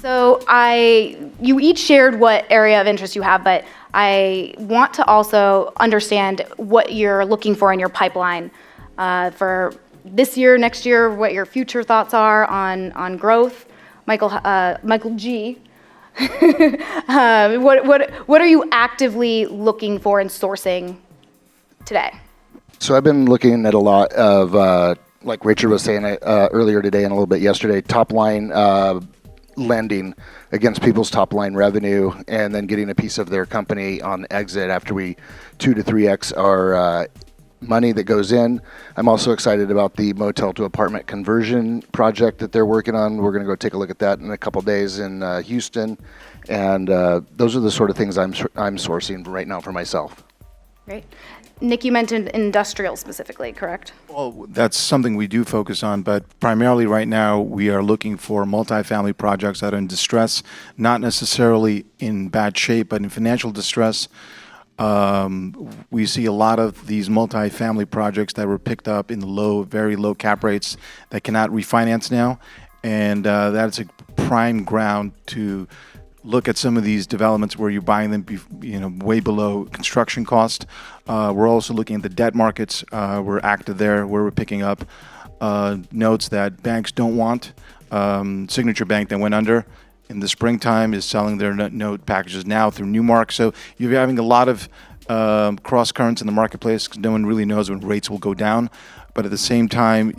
So you each shared what area of interest you have, but I want to also understand what you're looking for in your pipeline for this year, next year, what your future thoughts are on growth. Michael G. What are you actively looking for and sourcing today? So I've been looking at a lot of, like Richard was saying earlier today and a little bit yesterday, top line lending against people's top line revenue, and then getting a piece of their company on exit after we 2 to 3x our money that goes in. I'm also excited about the motel to apartment conversion project that they're working on. We're going to go take a look at that in a couple days in Houston, and those are the sort of things I'm sourcing right now for myself. Great. Nick, you mentioned industrial specifically, correct? Well, that's something we do focus on, but primarily right now we are looking for multifamily projects that are in distress, not necessarily in bad shape, but in financial distress. We see a lot of these multifamily projects that were picked up in the very low cap rates that cannot refinance now, and that's a prime ground to look at some of these developments where you're buying them, way below construction cost. We're also looking at the debt markets. We're active there, where we're picking up notes that banks don't want. Signature Bank that went under in the springtime is selling their note packages now through Newmark. So you're having a lot of cross currents in the marketplace because no one really knows when rates will go down. But at the same time,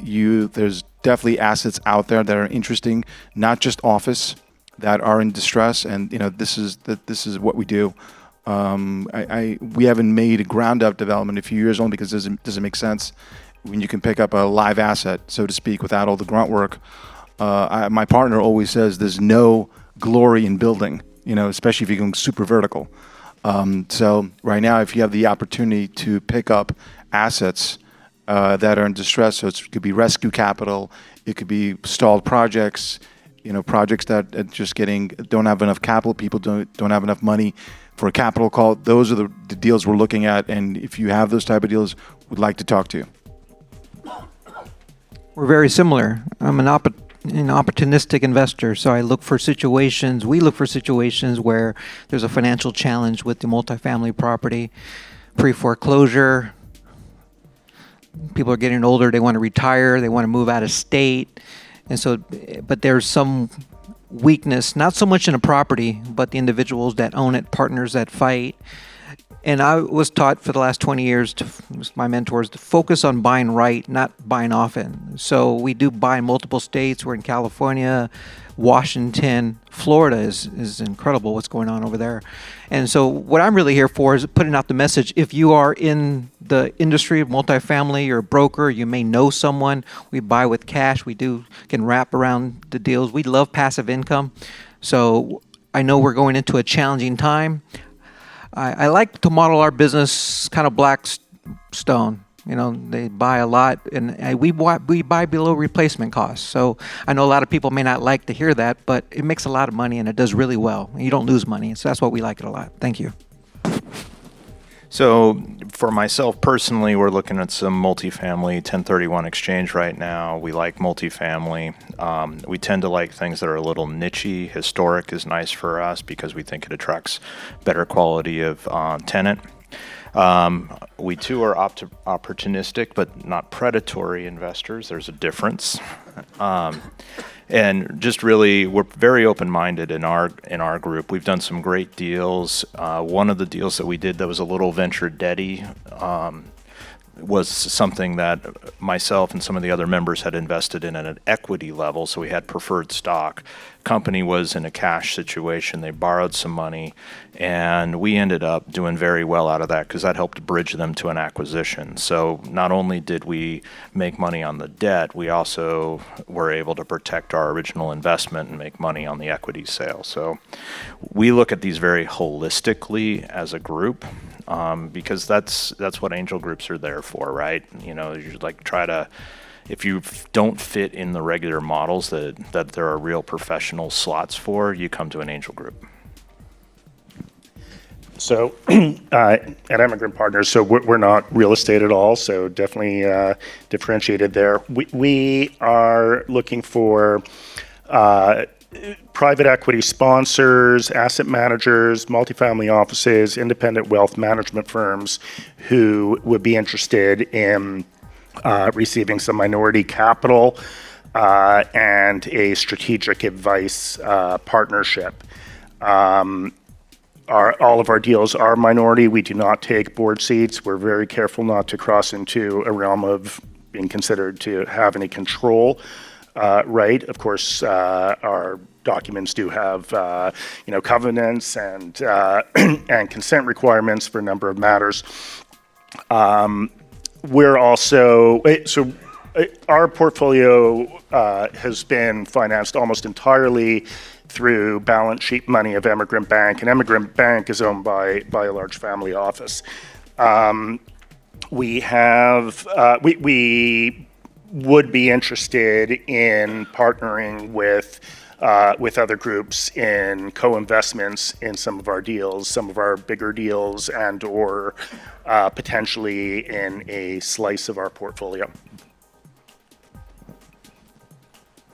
there's definitely assets out there that are interesting, not just office, that are in distress, and this is what we do. We haven't made a ground up development in a few years only because it doesn't make sense when you can pick up a live asset, so to speak, without all the grunt work. My partner always says there's no glory in building, especially if you're going super vertical. So right now, if you have the opportunity to pick up assets that are in distress, so it could be rescue capital, it could be stalled projects, projects that are just don't have enough capital, people don't have enough money for a capital call. Those are the deals we're looking at, and if you have those type of deals, we'd like to talk to you. We're very similar. I'm an opportunistic investor, so we look for situations where there's a financial challenge with the multifamily property, pre-foreclosure. People are getting older, they want to retire, they want to move out of state. And so, but there's some weakness, not so much in a property, but the individuals that own it, partners that fight. And I was taught for the last 20 years, my mentors, to focus on buying right, not buying often. So we do buy in multiple states. We're in California, Washington, Florida is incredible what's going on over there. And so what I'm really here for is putting out the message. If you are in the industry of multifamily, you're a broker, you may know someone, we buy with cash, can wrap around the deals. We love passive income. So I know we're going into a challenging time. I like to model our business kind of Blackstone. They buy a lot, and we buy below replacement costs. So I know a lot of people may not like to hear that, but it makes a lot of money, and it does really well. You don't lose money, so that's why we like it a lot. Thank you. So for myself personally, we're looking at some multifamily 1031 exchange right now. We like multifamily. We tend to like things that are a little niche-y. Historic is nice for us because we think it attracts better quality of tenant. We too are opportunistic but not predatory investors. There's a difference. And just really, we're very open-minded in our group. We've done some great deals. One of the deals that we did that was a little venture debt-y was something that myself and some of the other members had invested in at an equity level, so we had preferred stock. Company was in a cash situation. They borrowed some money, and we ended up doing very well out of that because that helped bridge them to an acquisition. So not only did we make money on the debt, we also were able to protect our original investment and make money on the equity sale. So we look at these very holistically as a group. Because that's what angel groups are there for, right? You if you don't fit in the regular models that there are real professional slots for, you come to an angel group. So at Immigrant Partners, so we're not real estate at all, so definitely differentiated there. We are looking for private equity sponsors, asset managers, multifamily offices, independent wealth management firms who would be interested in receiving some minority capital and a strategic advice partnership. All of our deals are minority. We do not take board seats. We're very careful not to cross into a realm of being considered to have any control right. Of course, our documents do have covenants and and consent requirements for a number of matters. We're also our portfolio has been financed almost entirely through balance sheet money of Emigrant Bank, and Emigrant Bank is owned by a large family office. We would be interested in partnering with other groups in co-investments in some of our deals, some of our bigger deals, and or potentially in a slice of our portfolio.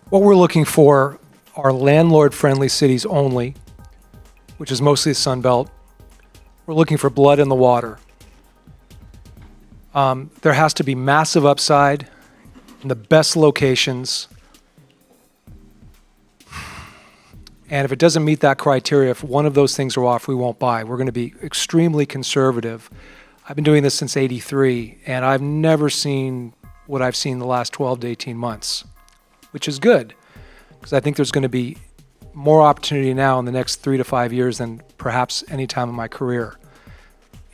What we're looking for are landlord-friendly cities only, which is mostly the Sun Belt. We're looking for blood in the water. There has to be massive upside in the best locations. And if it doesn't meet that criteria, if one of those things are off, we won't buy. We're going to be extremely conservative. I've been doing this since '83, and I've never seen what I've seen the last 12 to 18 months, which is good, because I think there's going to be more opportunity now in the next 3 to 5 years than perhaps any time in my career.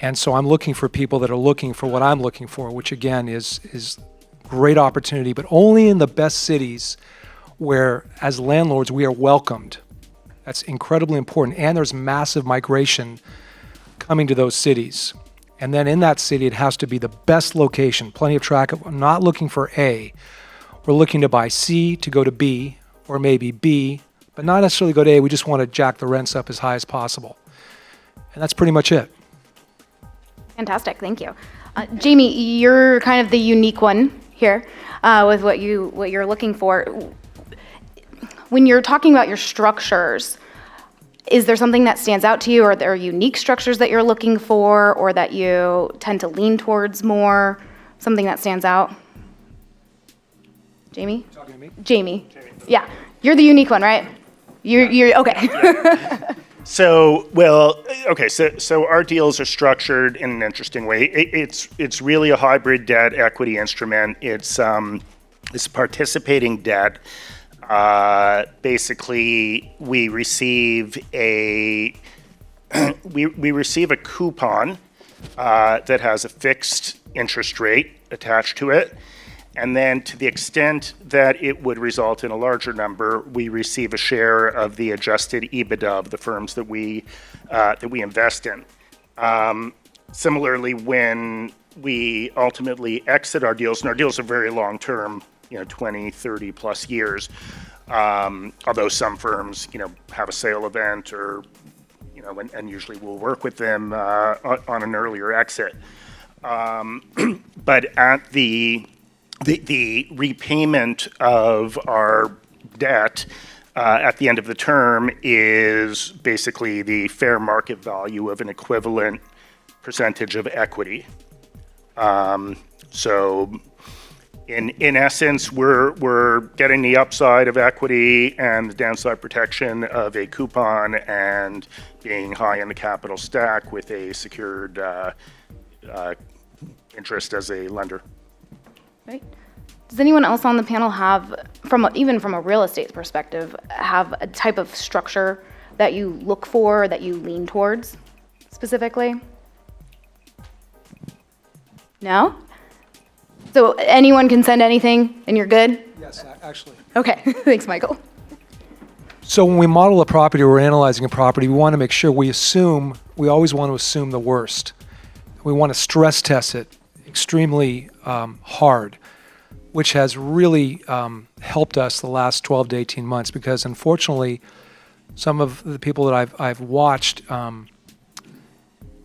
And so I'm looking for people that are looking for what I'm looking for, which again is great opportunity, but only in the best cities where, as landlords, we are welcomed. That's incredibly important. And there's massive migration coming to those cities. And then in that city, it has to be the best location, plenty of traffic. I'm not looking for A. We're looking to buy C to go to B, or maybe B, but not necessarily go to A. We just want to jack the rents up as high as possible. And that's pretty much it. Fantastic, thank you. Jamie, you're kind of the unique one here with what you're looking for. When you're talking about your structures, is there something that stands out to you, or are there unique structures that you're looking for, or that you tend to lean towards more? Something that stands out? Jamie? Talking to me? Jamie. Yeah, you're the unique one, right? You're okay. Yeah. So our deals are structured in an interesting way. It's really a hybrid debt equity instrument. It's participating debt. Basically, we receive a coupon that has a fixed interest rate attached to it. And then to the extent that it would result in a larger number, we receive a share of the adjusted EBITDA of the firms that we invest in. Similarly, when we ultimately exit our deals, and our deals are very long-term, 20, 30 plus years, although some firms, have a sale event or, and usually we'll work with them on an earlier exit. But at the repayment of our debt at the end of the term is basically the fair market value of an equivalent percentage of equity. So in essence, we're getting the upside of equity and the downside protection of a coupon and being high in the capital stack with a secured interest as a lender. Right. Does anyone else on the panel have, even from a real estate perspective, have a type of structure that you look for, that you lean towards specifically? No? So anyone can send anything and you're good? Yes, actually. Okay, thanks, Michael. So when we model a property or we're analyzing a property, we want to make sure we always want to assume the worst. We want to stress test it extremely hard, which has really helped us the last 12 to 18 months, because unfortunately, some of the people that I've watched,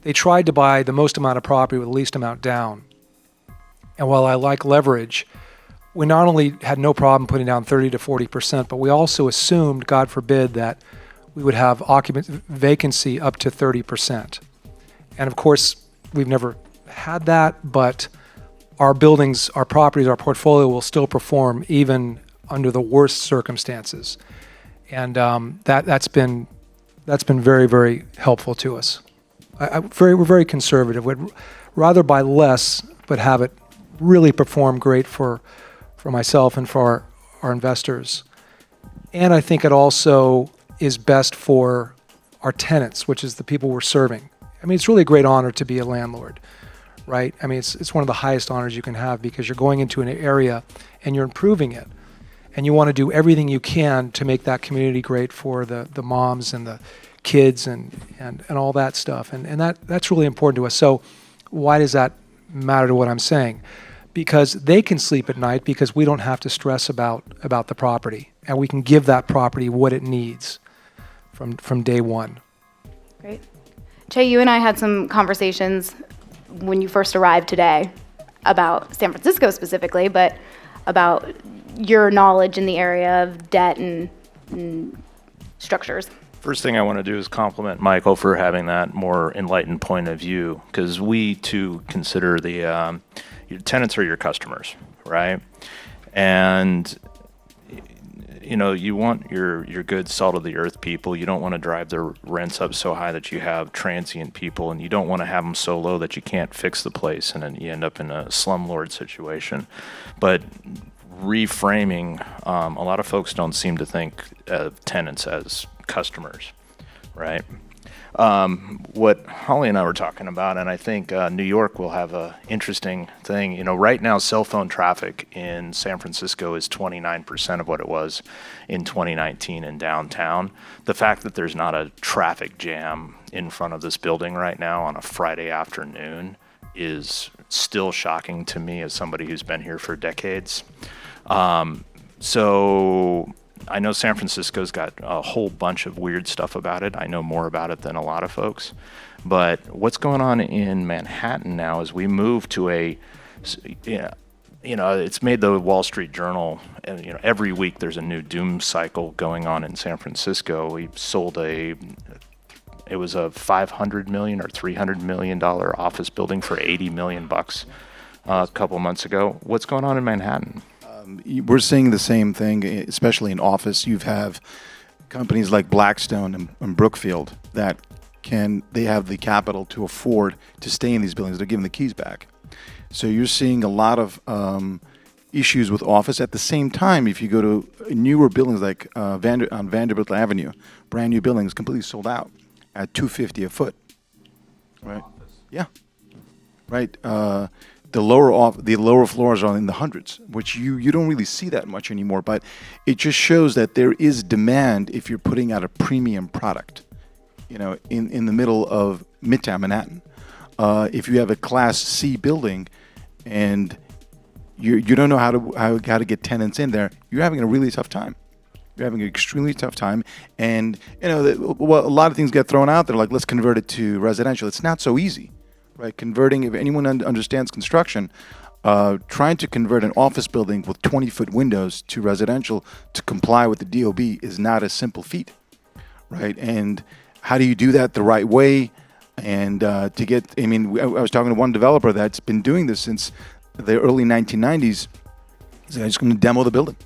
they tried to buy the most amount of property with the least amount down. And while I like leverage, we not only had no problem putting down 30 to 40%, but we also assumed, God forbid, that we would have vacancy up to 30%. And of course, we've never had that, but our buildings, our properties, our portfolio will still perform even under the worst circumstances. And that's been very, very helpful to us. We're very conservative. We'd rather buy less, but have it really perform great for myself and for our investors. And I think it also is best for our tenants, which is the people we're serving. I mean, it's really a great honor to be a landlord, right? I mean, it's one of the highest honors you can have because you're going into an area and you're improving it. And you want to do everything you can to make that community great for the moms and the kids and all that stuff. And that's really important to us. So why does that matter to what I'm saying? Because they can sleep at night because we don't have to stress about the property. And we can give that property what it needs from day one. Great. Che, you and I had some conversations when you first arrived today about San Francisco specifically, but about your knowledge in the area of debt and structures. First thing I want to do is compliment Michael for having that more enlightened point of view, because we too consider the your tenants are your customers, right? And you want your good salt of the earth people. You don't want to drive their rents up so high that you have transient people, and you don't want to have them so low that you can't fix the place, and then you end up in a slumlord situation. But reframing, a lot of folks don't seem to think of tenants as customers, right? What Holly and I were talking about, and I think New York will have a interesting thing. Right now, cell phone traffic in San Francisco is 29% of what it was in 2019 in downtown. The fact that there's not a traffic jam in front of this building right now on a Friday afternoon is still shocking to me as somebody who's been here for decades. So I know San Francisco's got a whole bunch of weird stuff about it. I know more about it than a lot of folks. But what's going on in Manhattan now is we move to it's made the Wall Street Journal, and every week there's a new doom cycle going on in San Francisco. We sold it was a $500 million or $300 million office building for $80 million a couple months ago. What's going on in Manhattan? We're seeing the same thing, especially in office. You have companies like Blackstone and Brookfield that they have the capital to afford to stay in these buildings. They're giving the keys back. So you're seeing a lot of issues with office. At the same time, if you go to newer buildings like on Vanderbilt Avenue, brand new buildings completely sold out at $250 a foot. Right? Yeah. Right. The lower floors are in the hundreds, which you don't really see that much anymore. But it just shows that there is demand if you're putting out a premium product, in the middle of Midtown Manhattan. If you have a Class C building, and you don't know how to get tenants in there, you're having a really tough time. You're having an extremely tough time, and a lot of things get thrown out there, like let's convert it to residential. It's not so easy. Right, converting, if anyone understands construction, trying to convert an office building with 20-foot windows to residential to comply with the DOB is not a simple feat, right? And how do you do that the right way? And I was talking to one developer that's been doing this since the early 1990s. He said, I'm just going to demo the building,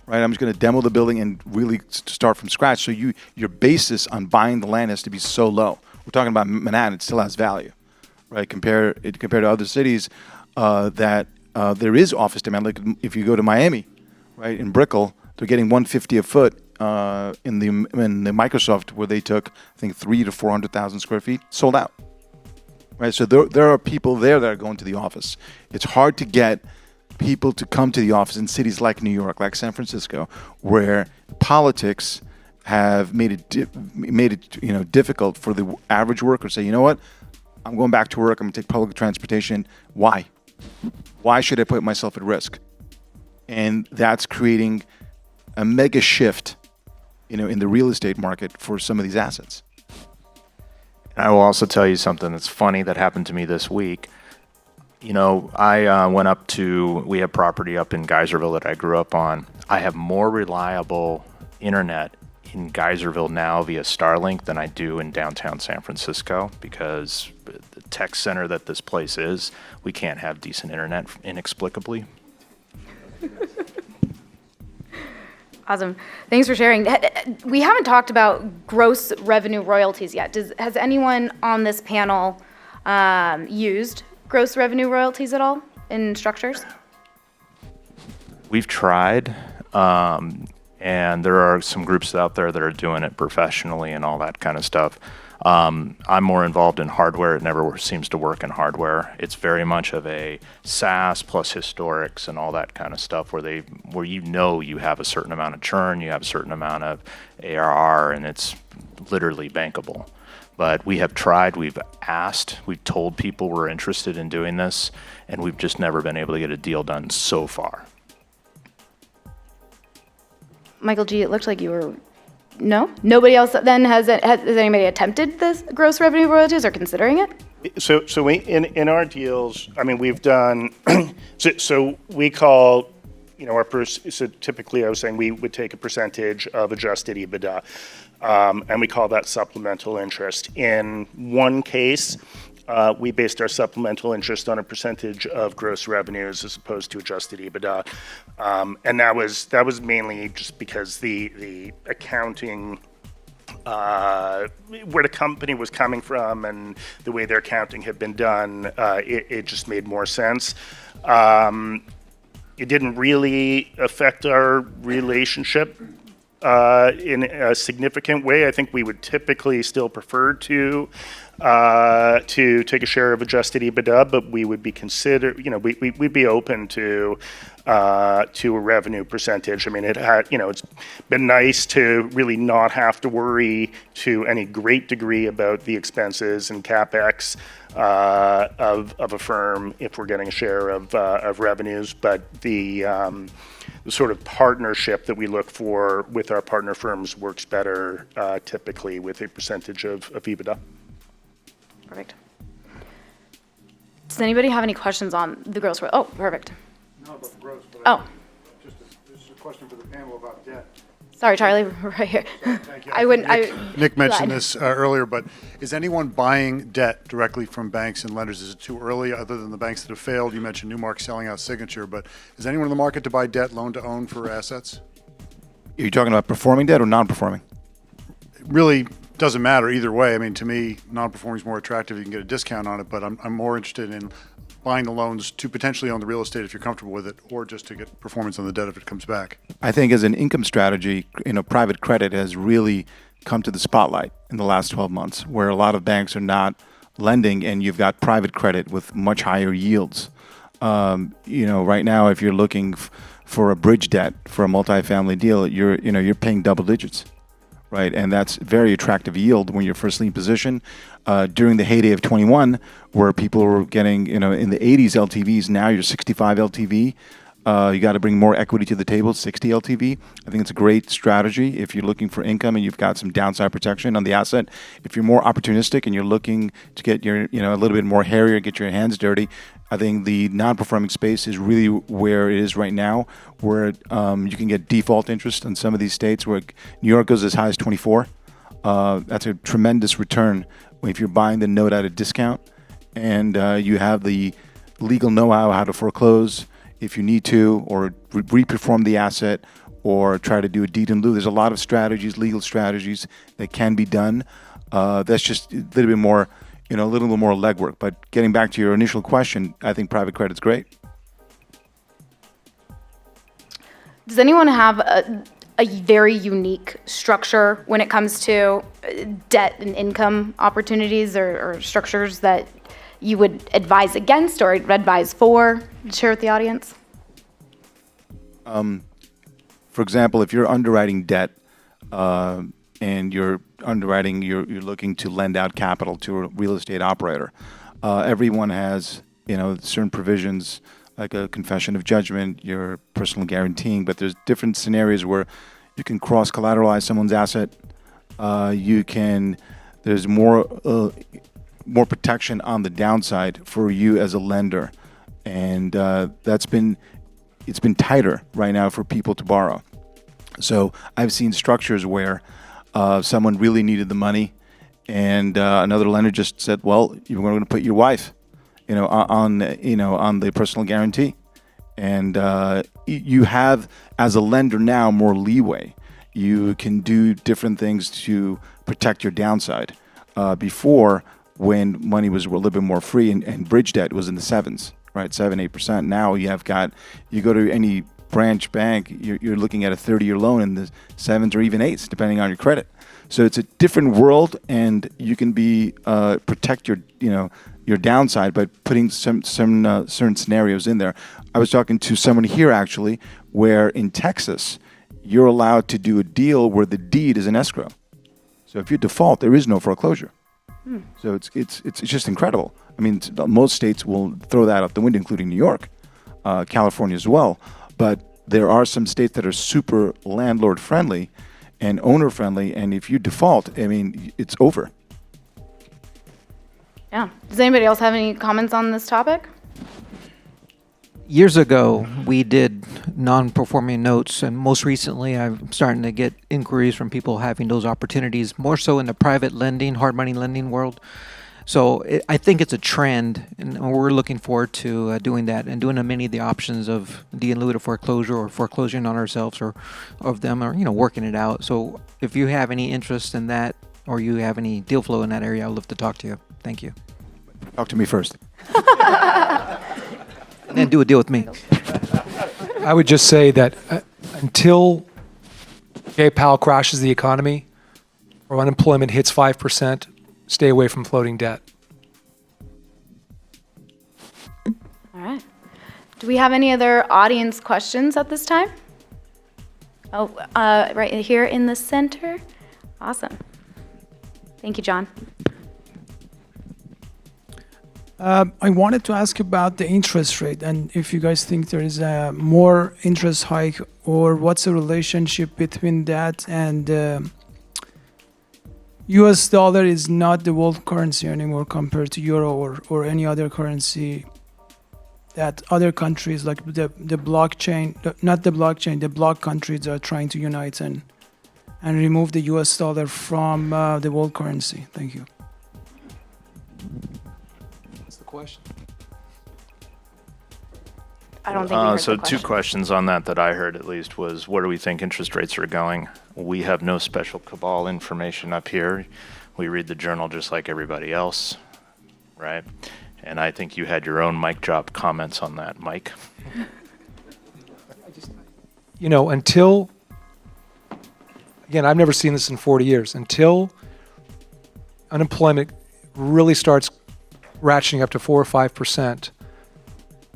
right? I'm just going to demo the building and really start from scratch. So your basis on buying the land has to be so low. We're talking about Manhattan; it still has value. Right, compared to other cities that there is office demand. Like if you go to Miami, right, in Brickell, they're getting $150 a foot in the Microsoft, where they took I think 300,000 to 400,000 square feet, sold out. Right, so there are people there that are going to the office. It's hard to get people to come to the office in cities like New York, like San Francisco, where politics have made it difficult for the average worker to say, you know what, I'm going back to work. I'm going to take public transportation. Why? Why should I put myself at risk? And that's creating a mega shift, in the real estate market for some of these assets. And I will also tell you something that's funny that happened to me this week. You know, we have property up in Geyserville that I grew up on. I have more reliable internet in Geyserville now via Starlink than I do in downtown San Francisco, because the tech center that this place is, we can't have decent internet inexplicably. Awesome. Thanks for sharing. We haven't talked about gross revenue royalties yet. Has anyone on this panel used gross revenue royalties at all in structures? We've tried, and there are some groups out there that are doing it professionally and all that kind of stuff. I'm more involved in hardware. It never seems to work in hardware. It's very much of a SaaS plus historics and all that kind of stuff where you have a certain amount of churn, you have a certain amount of ARR, and it's literally bankable. But we have tried, we've asked, we've told people we're interested in doing this, and we've just never been able to get a deal done so far. Michael G., it looked like you were, no? Nobody else then has anybody attempted this gross revenue royalties or considering it? So we, in our deals, I mean, we've done, so we call, you know, so typically I was saying we would take a percentage of adjusted EBITDA, and we call that supplemental interest. In one case, we based our supplemental interest on a percentage of gross revenues as opposed to adjusted EBITDA. And that was mainly just because the accounting, where the company was coming from and the way their accounting had been done, it just made more sense. It didn't really affect our relationship in a significant way. I think we would typically still prefer to take a share of adjusted EBITDA, but we would be we'd be open to a revenue percentage. I mean, it's been nice to really not have to worry to any great degree about the expenses and CapEx of a firm if we're getting a share of revenues, but the sort of partnership that we look for with our partner firms works better typically with a percentage of EBITDA. Perfect. Does anybody have any questions on the gross? Oh, perfect. Not about the gross, but Oh, this is a question for the panel about debt. sorry, Charlie, right here. Thank you. I wouldn't. Nick mentioned Glad. this earlier, but is anyone buying debt directly from banks and lenders? Is it too early, other than the banks that have failed? You mentioned Newmark selling out Signature, but is anyone in the market to buy debt loan to own for assets? Are you talking about performing debt or non-performing? It really doesn't matter either way. I mean, to me, non-performing is more attractive. You can get a discount on it, but I'm more interested in buying the loans to potentially own the real estate if you're comfortable with it, or just to get performance on the debt if it comes back. I think as an income strategy, private credit has really come to the spotlight in the last 12 months, where a lot of banks are not lending, and you've got private credit with much higher yields. Right now, if you're looking for a bridge debt for a multifamily deal, you're paying double digits, right? And that's very attractive yield when you're first lien position. During the heyday of 21, where people were getting, in the 80s LTVs, now you're 65 LTV. You got to bring more equity to the table, 60 LTV. I think it's a great strategy if you're looking for income and you've got some downside protection on the asset. If you're more opportunistic and you're looking to get your, a little bit more hairier, get your hands dirty, I think the non-performing space is really where it is right now, where you can get default interest in some of these states, where New York goes as high as 24. That's a tremendous return if you're buying the note at a discount, and you have the legal know-how how to foreclose if you need to, or reperform the asset, or try to do a deed in lieu. There's a lot of strategies, legal strategies that can be done. That's just a little bit more, a little bit more legwork. But getting back to your initial question, I think private credit's great. Does anyone have a very unique structure when it comes to debt and income opportunities, or structures that you would advise against or advise for? Share with the audience. For example, if you're underwriting debt and you're looking to lend out capital to a real estate operator, everyone has certain provisions, like a confession of judgment, your personal guaranteeing, but there's different scenarios where you can cross-collateralize someone's asset. There's more protection on the downside for you as a lender. and it's been tighter right now for people to borrow. So I've seen structures where someone really needed the money, and another lender just said, "Well, you're going to put your wife, on the personal guarantee," and you have, as a lender now, more leeway. You can do different things to protect your downside. Before, when money was a little bit more free and bridge debt was in the sevens, right, 7-8%. Now you go to any branch bank, you're looking at a 30-year loan in the sevens or even eights, depending on your credit. So it's a different world, and you can protect your downside by putting some certain scenarios in there. I was talking to someone here actually, where in Texas, you're allowed to do a deal where the deed is an escrow. So if you default, there is no foreclosure. So it's just incredible. I mean, most states will throw that out the window, including New York, California as well. But there are some states that are super landlord friendly and owner friendly, and if you default, I mean, it's over. Yeah. Does anybody else have any comments on this topic? Years ago, we did non-performing notes, and most recently, I'm starting to get inquiries from people having those opportunities, more so in the private lending, hard money lending world. So I think it's a trend, and we're looking forward to doing that and doing many of the options of de in lieu of foreclosure or foreclosing on ourselves or of them, or working it out. So if you have any interest in that, or you have any deal flow in that area, I'd love to talk to you. Thank you. Talk to me first. And then do a deal with me. I would just say that until PayPal crashes the economy or unemployment hits 5%, stay away from floating debt. All right. Do we have any other audience questions at this time? Oh, right here in the center. Awesome. Thank you, John. I wanted to ask about the interest rate and if you guys think there is a more interest hike, or what's the relationship between that and US dollar is not the world currency anymore compared to euro or any other currency that other countries like the blockchain, not the blockchain, the block countries are trying to unite and remove the US dollar from the world currency. Thank you. Question. I don't think we heard So the two question. questions on that I heard at least was, where do we think interest rates are going? We have no special cabal information up here. We read the journal just like everybody else, right? And I think you had your own mic drop comments on that, Mike. Until, again, I've never seen this in 40 years, until unemployment really starts ratcheting up to 4 or 5%,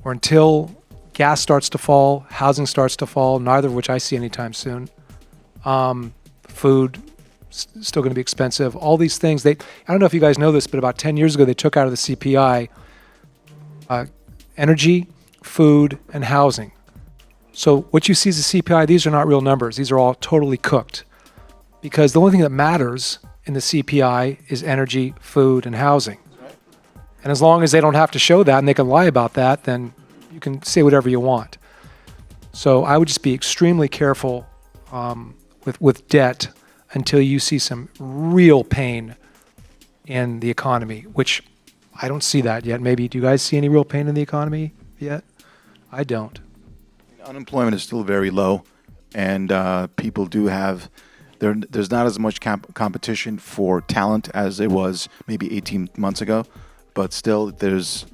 or until gas starts to fall, housing starts to fall, neither of which I see anytime soon. Food still going to be expensive. All these things, I don't know if you guys know this, but about 10 years ago, they took out of the CPI energy, food, and housing. So what you see as the CPI, these are not real numbers. These are all totally cooked, because the only thing that matters in the CPI is energy, food, and housing. And as long as they don't have to show that and they can lie about that, then you can say whatever you want. So I would just be extremely careful with debt until you see some real pain in the economy, which I don't see that yet. Maybe, do you guys see any real pain in the economy yet? I don't. Unemployment is still very low, and people do have, there's not as much competition for talent as it was maybe 18 months ago. But still, there's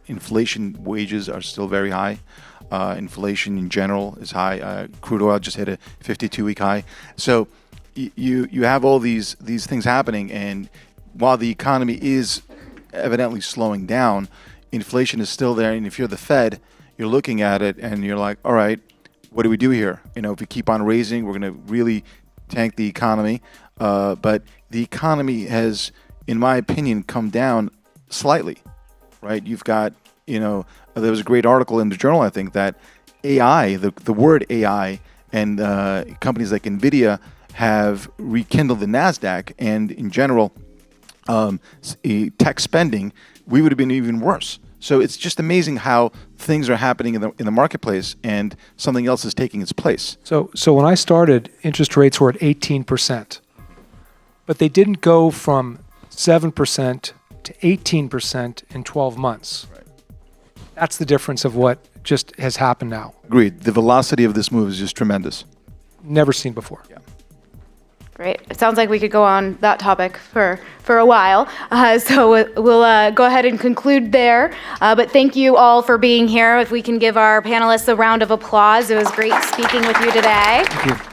inflation. Wages are still very high. Inflation in general is high. Crude oil just hit a 52-week high. So you have all these things happening, and while the economy is evidently slowing down, inflation is still there. And if you're the Fed, you're looking at it and you're like, all right, what do we do here? If we keep on raising, we're going to really tank the economy. But the economy has, in my opinion, come down slightly, right? You've got, there was a great article in the journal, I think, that AI, the word AI, and companies like NVIDIA have rekindled the NASDAQ, and in general, tech spending, we would have been even worse. So it's just amazing how things are happening in the marketplace and something else is taking its place. So when I started, interest rates were at 18%, but they didn't go from 7% to 18% in 12 months. Right. That's the difference of what just has happened now. Agreed. The velocity of this move is just tremendous. Never seen before. Yeah. Great. It sounds like we could go on that topic for a while. So we'll go ahead and conclude there. But thank you all for being here. If we can give our panelists a round of applause. It was great speaking with you today. Thank you.